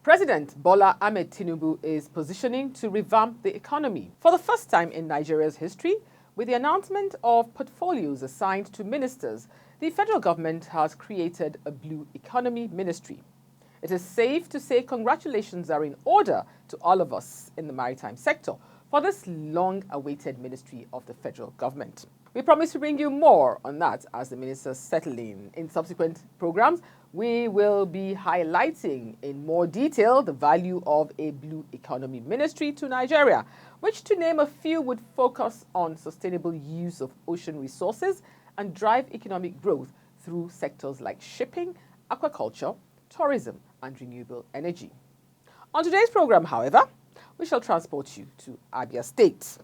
President Bola Ahmed Tinubu is positioning to revamp the economy for the first time in Nigeria's history. With the announcement of portfolios assigned to ministers, the federal government has created a blue economy ministry. It is safe to say congratulations are in order to all of us in the maritime sector for this long-awaited ministry of the federal government. We promise to bring you more on that as the ministers settle in. In subsequent programs, we will be highlighting in more detail the value of a blue economy ministry to Nigeria, which, to name a few, would focus on sustainable use of ocean resources and drive economic growth through sectors like shipping, aquaculture, tourism, and renewable energy. On today's program, however, we shall transport you to Abia State.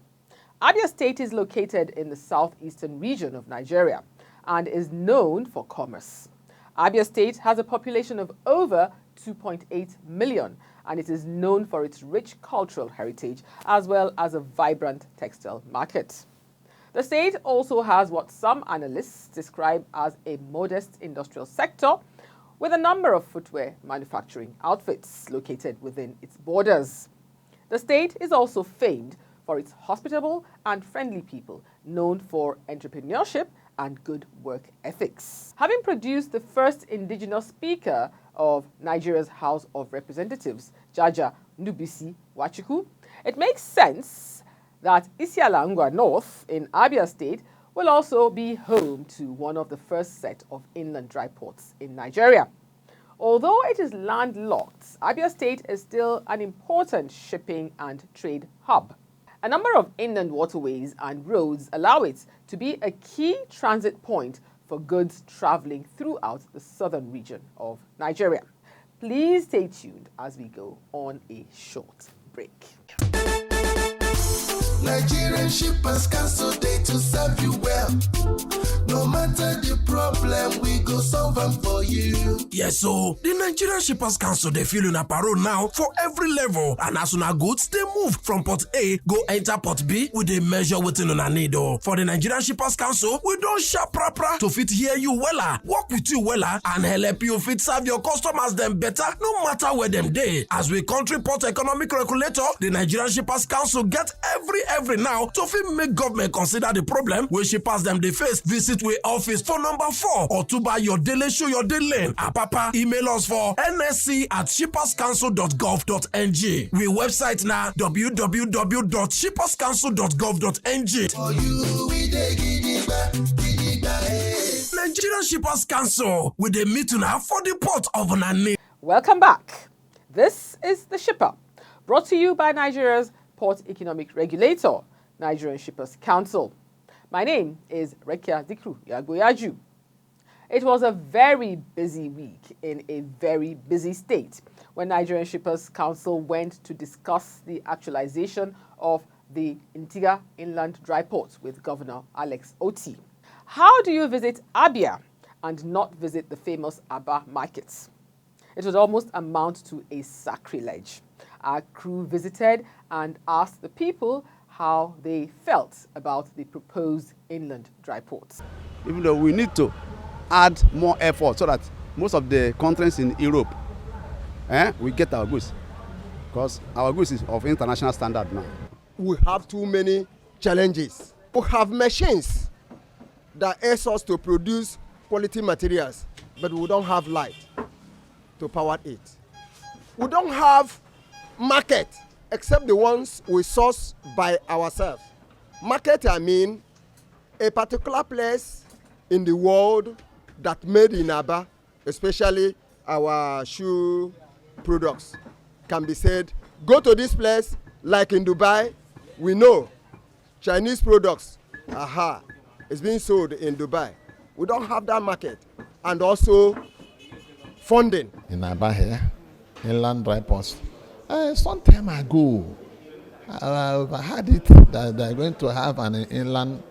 Abia State is located in the southeastern region of Nigeria and is known for commerce. Abia State has a population of over 2.8 million, and it is known for its rich cultural heritage as well as a vibrant textile market. The state also has what some analysts describe as a modest industrial sector, with a number of footwear manufacturing outfits located within its borders. The state is also famed for its hospitable and friendly people, known for entrepreneurship and good work ethics. Having produced the first indigenous speaker of Nigeria's House of Representatives, Jaja Ndubisi Wachuku, it makes sense that Isiala Ngwa North in Abia State will also be home to one of the first set of inland dry ports in Nigeria. Although it is landlocked, Abia State is still an important shipping and trade hub. A number of inland waterways and roads allow it to be a key transit point for goods traveling throughout the southern region of Nigeria. Please stay tuned as we go on a short break. Nigerian Shippers Council, they to serve you well. No matter the problem, we go solve them for you. Yes, so the Nigerian Shippers Council, they feel in a parole now for every level. And as soon as goods, they move from port A, go enter port B with a measure within on a need. For the Nigerian Shippers Council, we don't sharp proper to fit hear you wella, work with you wella, and help you fit serve your customers them better, no matter where them they. As we country port economic regulator, the Nigerian Shippers Council get every now to fit make government consider the problem where shippers them they face. Visit we office for number 4 or to buy your daily show your daily lane. Papa email us for nsc@shipperscouncil.gov.ng. We website now www.shipperscouncil.gov.ng. For you, we dey gidigba. Nigerian Shippers Council with a meeting now for the port of Nani. Welcome back. This is The Shipper, brought to you by Nigeria's Port Economic Regulator, Nigerian Shippers Council. My name is Rekia Dikru Yagoyaju. It was a very busy week in a very busy state when Nigerian Shippers Council went to discuss the actualization of the Intiga Inland Dry Port with Governor Alex Oti. How do you visit Abia and not visit the famous Aba markets? It would almost amount to a sacrilege. Our crew visited and asked the people how they felt about the proposed inland dry ports. Even though we need to add more effort so that most of the countries in Europe we get our goods, because our goods is of international standard now. We have too many challenges. We have machines that ask us to produce quality materials, but we don't have light to power it. We don't have market except the ones we source by ourselves. Market, I mean, a particular place in the world that made in Abia, especially our shoe products, can be said, go to this place, like in Dubai, we know Chinese products, it's being sold in Dubai. We don't have that market. And also funding. In Abia here, inland dry ports. Some time ago, I heard it that they're going to have an inland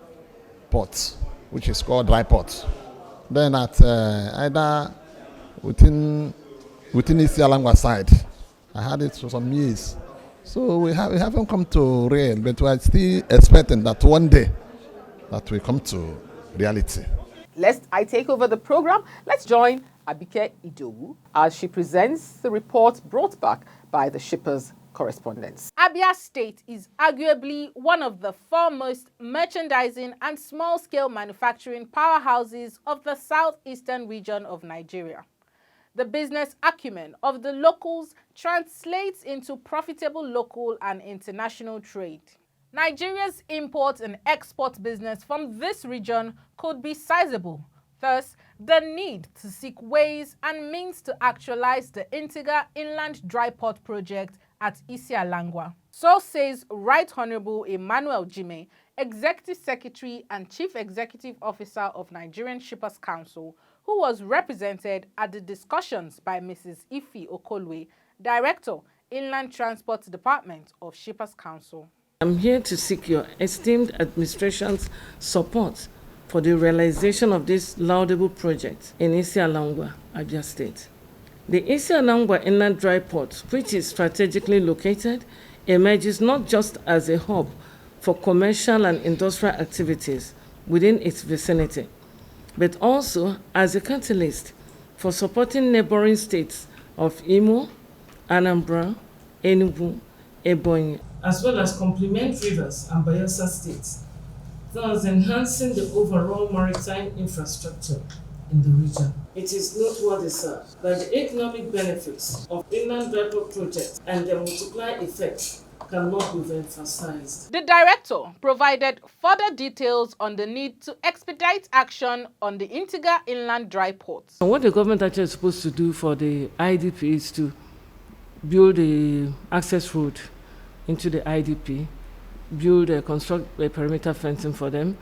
port, which is called dry port. Then at either within Isiala Ngwa side, I had it for some years. So we haven't come to real, but we are still expecting that one day that will come to reality. Lest I take over the program, let's join Abike Idowu as she presents the report brought back by the shippers' correspondents. Abia State is arguably one of the foremost merchandising and small-scale manufacturing powerhouses of the southeastern region of Nigeria. The business acumen of the locals translates into profitable local and international trade. Nigeria's import and export business from this region could be sizable. Thus, the need to seek ways and means to actualize the Intiga Inland Dry Port project at Isiala. So says Right Honorable Emmanuel Jime, Executive Secretary and Chief Executive Officer of Nigerian Shippers Council, who was represented at the discussions by Mrs. Ife Okolwe, Director, Inland Transport Department of Shippers Council. I'm here to seek your esteemed administration's support for the realization of this laudable project in Isiala, Abia State. The Isiala Inland Dry Port, which is strategically located, emerges not just as a hub for commercial and industrial activities within its vicinity, but also as a catalyst for supporting neighboring states of Imo, Anambra, Enugu, Ebonyi, as well as complement Rivers and Bayelsa states, thus enhancing the overall maritime infrastructure in the region. It is noteworthy, sir, that the economic benefits of inland dry port projects and their multiplier effects cannot be emphasized. The director provided further details on the need to expedite action on the Intiga Inland Dry Port. What the government actually is supposed to do for the IDP is to build a access road into the IDP, construct a perimeter fencing for them,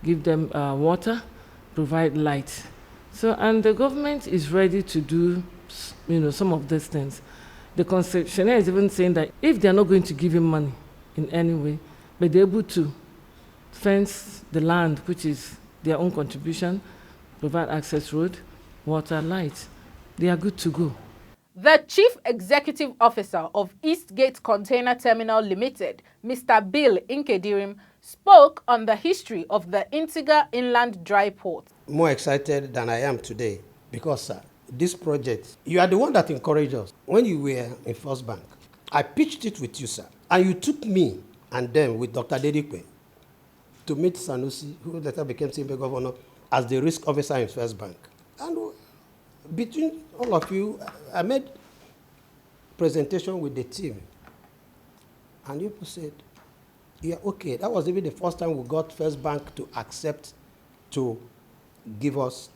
give them water, provide light. So, and the government is ready to do, some of these things. The concessionaire is even saying that if they're not going to give him money in any way, but they're able to fence the land, which is their own contribution, provide access road, water, light, they are good to go. The Chief Executive Officer of Eastgate Container Terminal Limited, Mr. Bill Nkedirim, spoke on the history of the Intiga Inland Dry Port. More excited than I am today because this project, you are the one that encouraged us. When you were in First Bank, I pitched it with you, sir, and you took me and them with Dr. Dedikwe to meet Sanusi, who later became senior governor, as the risk officer in First Bank. And between all of you, I made presentation with the team, and you said, yeah, okay. That was even the first time we got First Bank to accept to give us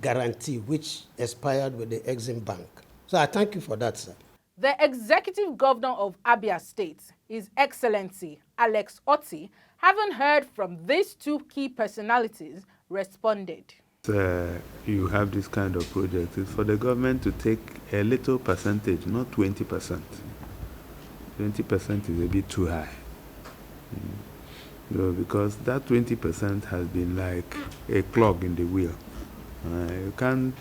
guarantee, which expired with the Exim Bank. So I thank you for that, sir. The Executive Governor of Abia State, His Excellency Alex Otti, having heard from these two key personalities, responded. You have this kind of project. It's for the government to take a little percentage, not 20%. 20% is a bit too high. Because that 20% has been like a clog in the wheel. You can't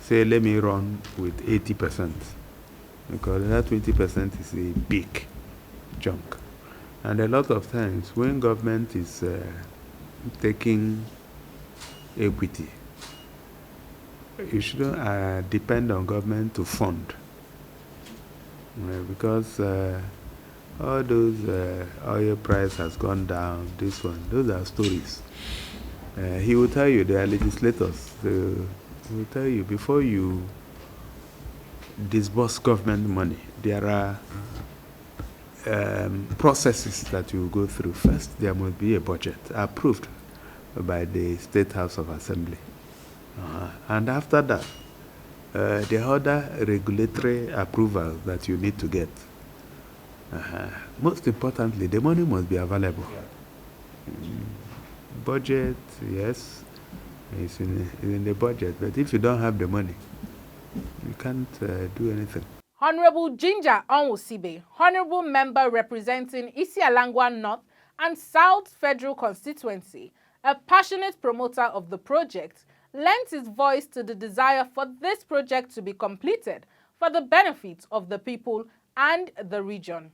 say, let me run with 80%, because that 20% is a big chunk. And a lot of times when government is taking equity, you shouldn't depend on government to fund. Because all those oil price has gone down, this one, those are stories. He will tell you, they are legislators. He will tell you, before you disburse government money, there are processes that you go through. First, there must be a budget approved by the State House of Assembly. And after that, the other regulatory approval that you need to get. Most importantly, the money must be available. Budget, yes, it's in the budget, but if you don't have the money, you can't do anything. Honorable Ginger Onwusibe, Honorable Member representing Isiala North and South Federal Constituency, a passionate promoter of the project, lent his voice to the desire for this project to be completed for the benefit of the people and the region.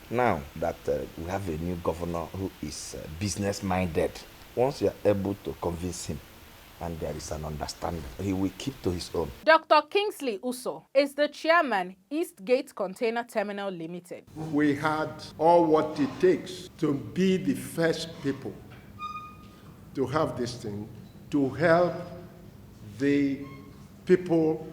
Now that we have a new governor who is business-minded, once you are able to convince him and there is an understanding, he will keep to his own. Dr. Kingsley Uso is the chairman, Eastgate Container Terminal Limited. We had all what it takes to be the first people to have this thing, to help the people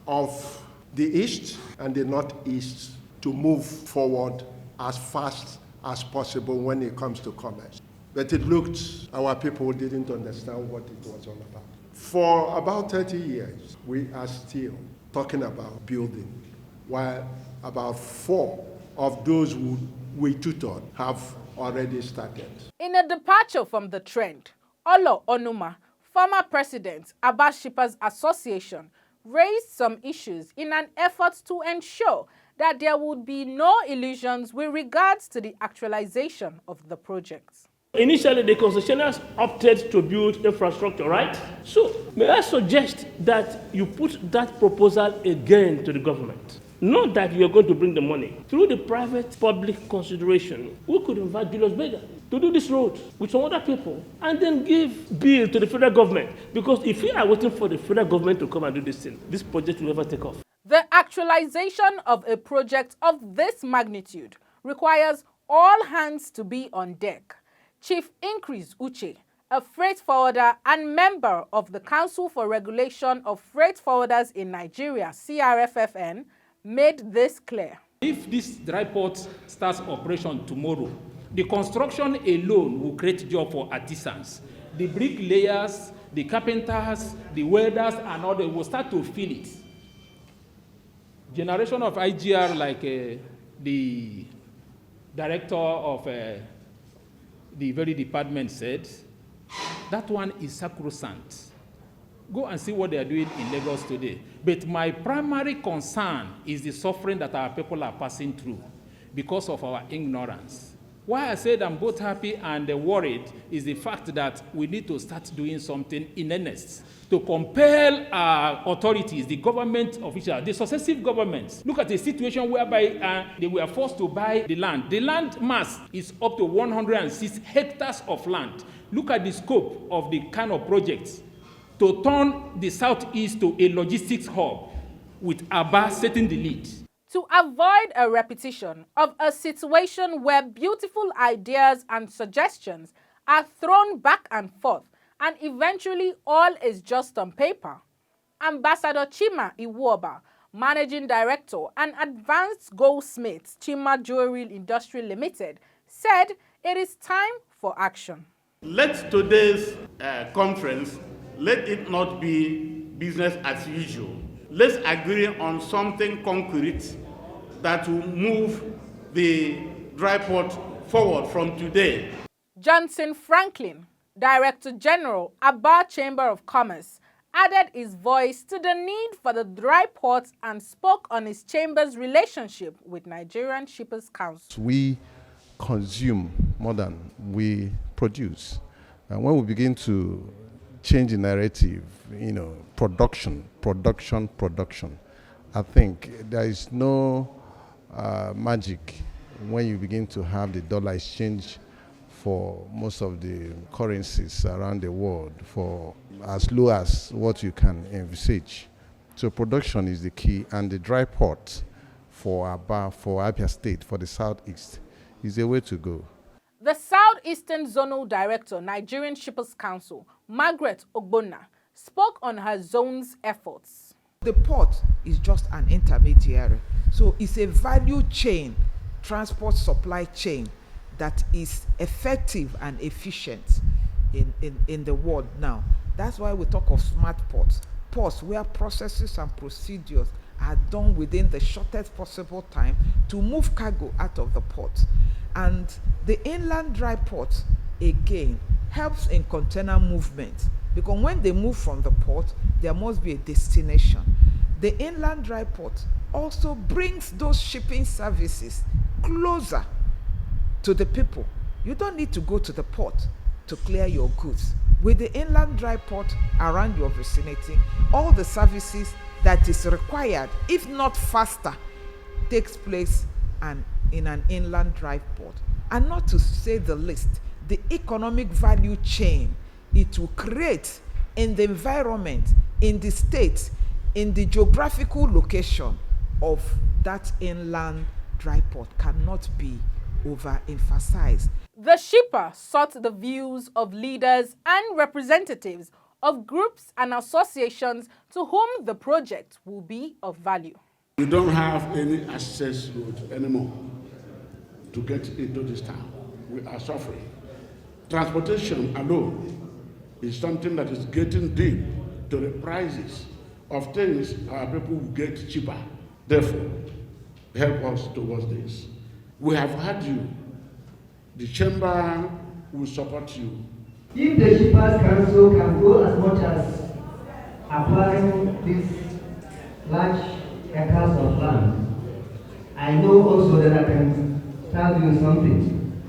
of the East and the Northeast to move forward as fast as possible when it comes to commerce. But it looked, our people didn't understand what it was all about. For about 30 years, we are still talking about building, while about 4 of those who we tutored have already started. In a departure from the trend, Olo Onuma, former president, Abia Shippers Association, raised some issues in an effort to ensure that there would be no illusions with regards to the actualization of the projects. Initially, the concessionaires opted to build infrastructure, right? So, may I suggest that you put that proposal again to the government? Not that you are going to bring the money. Through the private-public consideration, we could invite Julius Berger to do this road with some other people and then give bill to the federal government. Because if we are waiting for the federal government to come and do this thing, this project will never take off. The actualization of a project of this magnitude requires all hands to be on deck. Chief Increase Uche, a freight forwarder and member of the Council for Regulation of Freight Forwarders in Nigeria, CRFFN, made this clear. If this dry port starts operation tomorrow, the construction alone will create job for artisans. The bricklayers, the carpenters, the welders, and others will start to feel it. Generation of IGR, like the director of the very department said, that one is sacrosanct. Go and see what they are doing in Lagos today. But my primary concern is the suffering that our people are passing through because of our ignorance. Why I said I'm both happy and worried is the fact that we need to start doing something in earnest to compel our authorities, the government officials, the successive governments. Look at the situation whereby they were forced to buy the land. The land mass is up to 106 hectares of land. Look at the scope of the kind of projects to turn the Southeast to a logistics hub, with Abia setting the lead. To avoid a repetition of a situation where beautiful ideas and suggestions are thrown back and forth and eventually all is just on paper, Ambassador Chima Iwoba, Managing Director and Advanced Goldsmiths Chima Jewelry Industry Limited, said it is time for action. Let today's conference, let it not be business as usual. Let's agree on something concrete that will move the dry port forward from today. Johnson Franklin, Director General, Abia Chamber of Commerce, added his voice to the need for the dry port and spoke on his chamber's relationship with Nigerian Shippers Council. We consume more than we produce. And when we begin to change the narrative, production, I think there is no magic when you begin to have the dollar exchange for most of the currencies around the world for as low as what you can envisage. So production is the key, and the dry port for Abia State, for the Southeast, is the way to go. The Southeastern Zonal Director, Nigerian Shippers Council, Margaret Ogbonna, spoke on her zone's efforts. The port is just an intermediary, so it's a value chain, transport supply chain that is effective and efficient in the world now. That's why we talk of smart ports, ports where processes and procedures are done within the shortest possible time to move cargo out of the port. And the inland dry port, again, helps in container movement, because when they move from the port, there must be a destination. The inland dry port also brings those shipping services closer to the people. You don't need to go to the port to clear your goods. With the inland dry port around your vicinity, all the services that is required, if not faster, takes place in an inland dry port. And not to say the least, the economic value chain it will create in the environment, in the state, in the geographical location of that inland dry port cannot be overemphasized. The shipper sought the views of leaders and representatives of groups and associations to whom the project will be of value. We don't have any access road anymore to get into this town. We are suffering. Transportation alone is something that is getting deep to the prices of things our people will get cheaper. Therefore, help us towards this. We have had you. The chamber will support you. If the Shippers Council can go as much as applying these large acres of land, I know also that I can tell you something.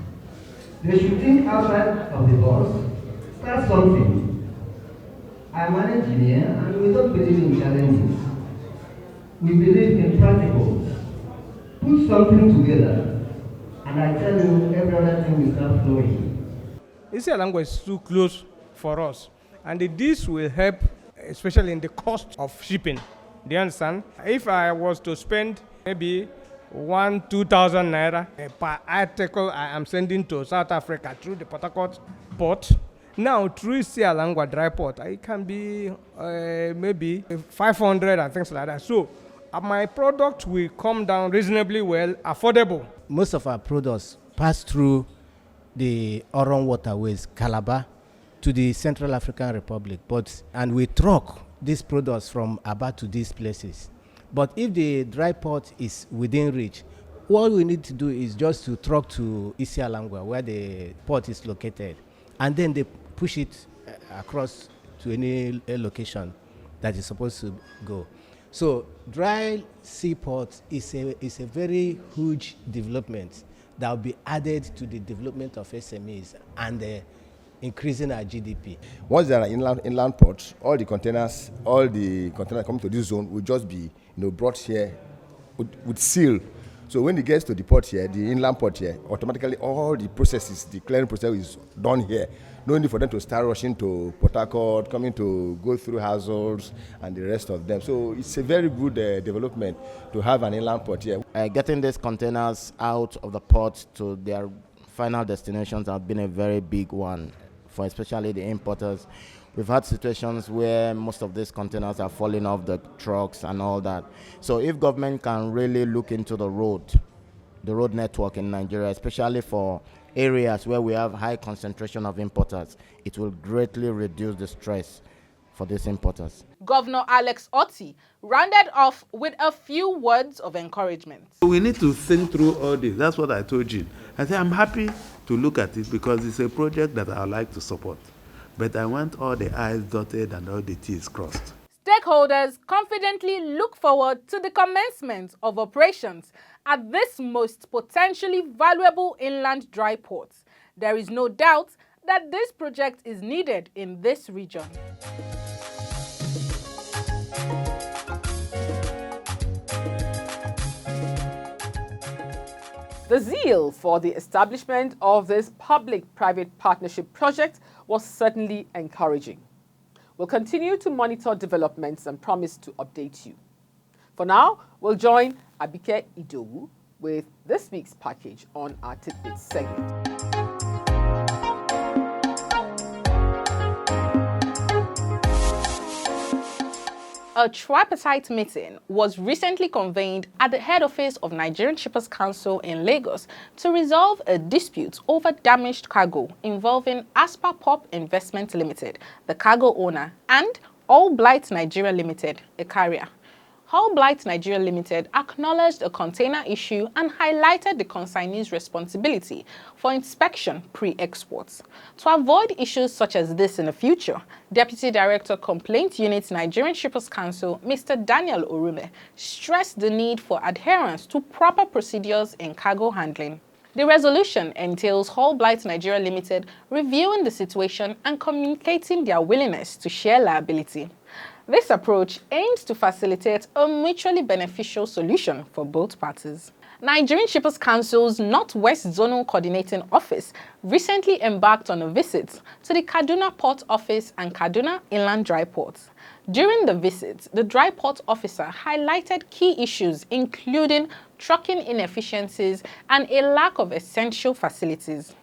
They should think outside of the box, start something. I'm an engineer and we don't believe in challenges. We believe in practicals. Put something together and I tell you every other thing will start flowing. Isiala is too close for us, and this will help, especially in the cost of shipping. Do you understand? If I was to spend maybe 2,000 naira per article I am sending to South Africa through the Port Harcourt port, now through Isiala dry port, it can be maybe 500 and things like that. So my product will come down reasonably well, affordable. Most of our products pass through the Oron waterways, Calabar, to the Central African Republic, and we truck these products from Abia to these places. But if the dry port is within reach, all we need to do is just to truck to Isiala, where the port is located, and then they push it across to any location that is supposed to go. So dry seaport is a very huge development that will be added to the development of SMEs and increasing our GDP. Once there are inland ports, all the containers coming to this zone will just be brought here with seal. So when it gets to the port here, the inland port here, automatically all the processes, the clearing process is done here. No need for them to start rushing to Port Harcourt, coming to go through hassles and the rest of them. So it's a very good development to have an inland port here. Getting these containers out of the port to their final destinations has been a very big one for especially the importers. We've had situations where most of these containers are falling off the trucks and all that. So if government can really look into the road network in Nigeria, especially for areas where we have high concentration of importers, it will greatly reduce the stress for these importers. Governor Alex Otti rounded off with a few words of encouragement. We need to think through all this. That's what I told you. I said I'm happy to look at it because it's a project that I would like to support. But I want all the I's dotted and all the T's crossed. Stakeholders confidently look forward to the commencement of operations at this most potentially valuable inland dry port. There is no doubt that this project is needed in this region. The zeal for the establishment of this public-private partnership project was certainly encouraging. We'll continue to monitor developments and promise to update you. For now, we'll join Abike Idowu with this week's package on our Tidbits segment. A tripartite meeting was recently convened at the head office of Nigerian Shippers Council in Lagos to resolve a dispute over damaged cargo involving Aspa Pop Investment Limited, the cargo owner, and All Blight Nigeria Limited, a carrier. All Blight Nigeria Limited acknowledged a container issue and highlighted the consignee's responsibility for inspection pre-exports. To avoid issues such as this in the future, Deputy Director Complaint Unit Nigerian Shippers Council, Mr. Daniel Orume, stressed the need for adherence to proper procedures in cargo handling. The resolution entails All Blight Nigeria Limited reviewing the situation and communicating their willingness to share liability. This approach aims to facilitate a mutually beneficial solution for both parties. Nigerian Shippers Council's Northwest Zonal Coordinating Office recently embarked on a visit to the Kaduna Port Office and Kaduna Inland Dry Port. During the visit, the dry port officer highlighted key issues including trucking inefficiencies and a lack of essential facilities.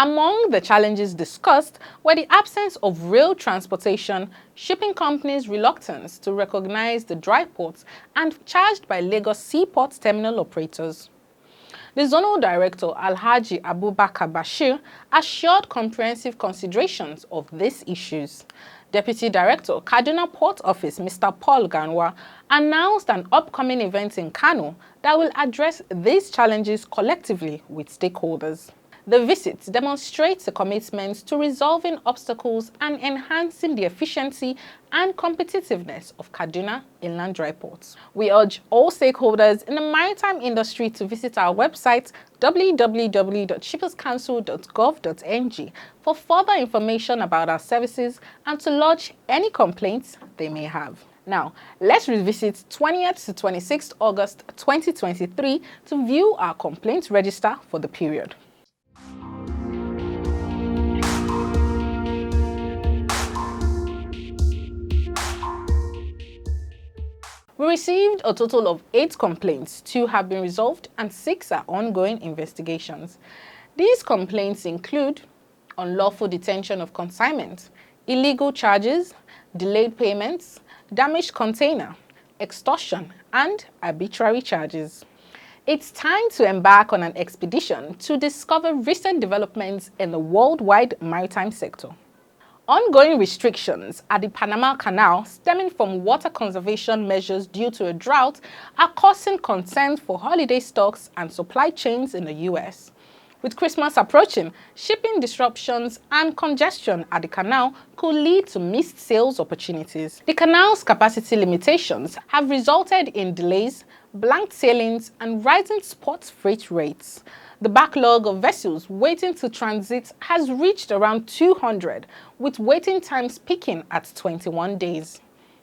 Among the challenges discussed were the absence of rail transportation, shipping companies' reluctance to recognize the dry ports, and charged by Lagos Seaport terminal operators. The Zonal Director, Alhaji Abubakar Bashir, assured comprehensive considerations of these issues. Deputy Director, Kaduna Port Office, Mr. Paul Ngwa, announced an upcoming event in Kano that will address these challenges collectively with stakeholders. The visit demonstrates a commitment to resolving obstacles and enhancing the efficiency and competitiveness of Kaduna Inland Dry Ports. We urge all stakeholders in the maritime industry to visit our website www.shipperscouncil.gov.ng for further information about our services and to lodge any complaints they may have. Now, let's revisit 20th to 26th August 2023 to view our complaint register for the period. We received a total of 8 complaints, 2 have been resolved and 6 are ongoing investigations. These complaints include unlawful detention of consignment, illegal charges, delayed payments, damaged container, extortion, and arbitrary charges. It's time to embark on an expedition to discover recent developments in the worldwide maritime sector. Ongoing restrictions at the Panama Canal stemming from water conservation measures due to a drought are causing concern for holiday stocks and supply chains in the U.S. With Christmas approaching, shipping disruptions and congestion at the canal could lead to missed sales opportunities. The canal's capacity limitations have resulted in delays, blanked sailings, and rising spot freight rates. The backlog of vessels waiting to transit has reached around 200, with waiting times peaking at 21 days.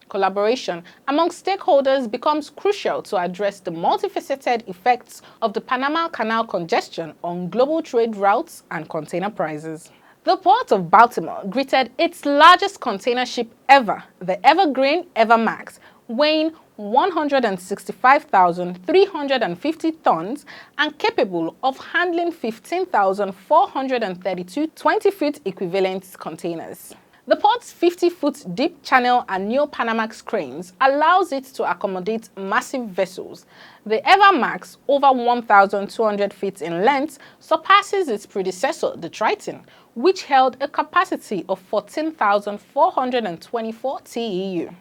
Collaboration among stakeholders becomes crucial to address the multifaceted effects of the Panama Canal congestion on global trade routes and container prices. The Port of Baltimore greeted its largest container ship ever, the Evergreen Evermax, weighing 165,350 tons and capable of handling 15,432 20-foot equivalent containers. The port's 50-foot deep channel and Neo-Panamax cranes allows it to accommodate massive vessels. The Evermax, over 1,200 feet in length, surpasses its predecessor, the Triton, which held a capacity of 14,424 TEU.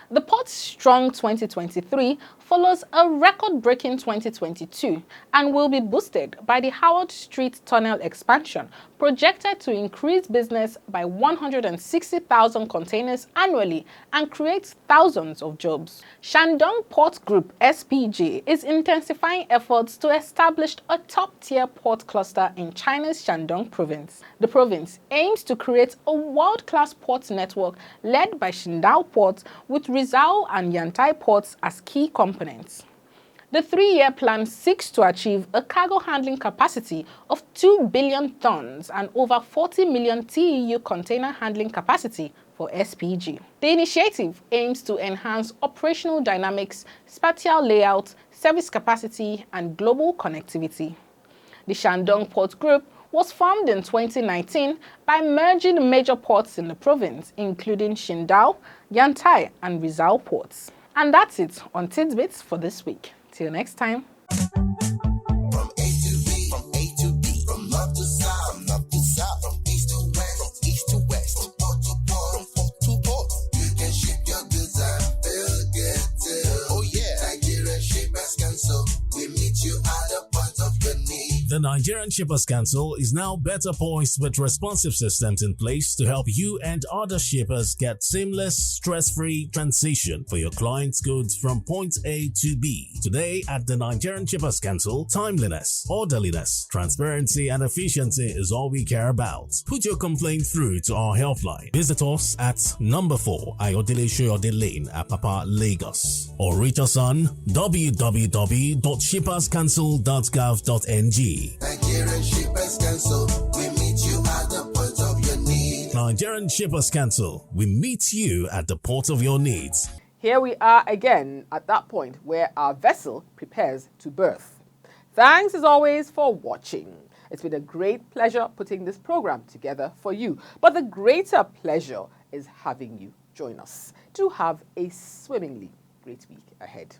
The port's strong 2023 follows a record-breaking 2022 and will be boosted by the Howard Street Tunnel expansion, projected to increase business by 160,000 containers annually and create thousands of jobs. Shandong Port Group (SPG) is intensifying efforts to establish a top-tier port cluster in China's Shandong province. The province aims to create a world-class port network led by Qingdao Port, with Rizhao and Yantai ports as key components. The 3-year plan seeks to achieve a cargo handling capacity of 2 billion tons and over 40 million TEU container handling capacity for SPG. The initiative aims to enhance operational dynamics, spatial layout, service capacity, and global connectivity. The Shandong Port Group was formed in 2019 by merging major ports in the province, including Shindao, Yantai, and Rizal ports. And that's it on Tidbits for this week. Till next time. The Nigerian Shippers Council is now better poised with responsive systems in place to help you and other shippers get seamless, stress-free transition for your clients' goods from point A to B. Today at the Nigerian Shippers Council, timeliness, orderliness, transparency and efficiency is all we care about. Put your complaint through to our helpline. Visit us at number 4 Ayodele Shoyode Lane, Apapa, Lagos, or reach us on www.shipperscouncil.gov.ng. Nigerian Shippers Council, we meet you at the point of your need. Nigerian Shippers Council, we meet you at the port of your needs. Here we are again at that point where our vessel prepares to berth. Thanks as always for watching. It's been a great pleasure putting this program together for you, but the greater pleasure is having you join us. Do have a swimmingly great week ahead.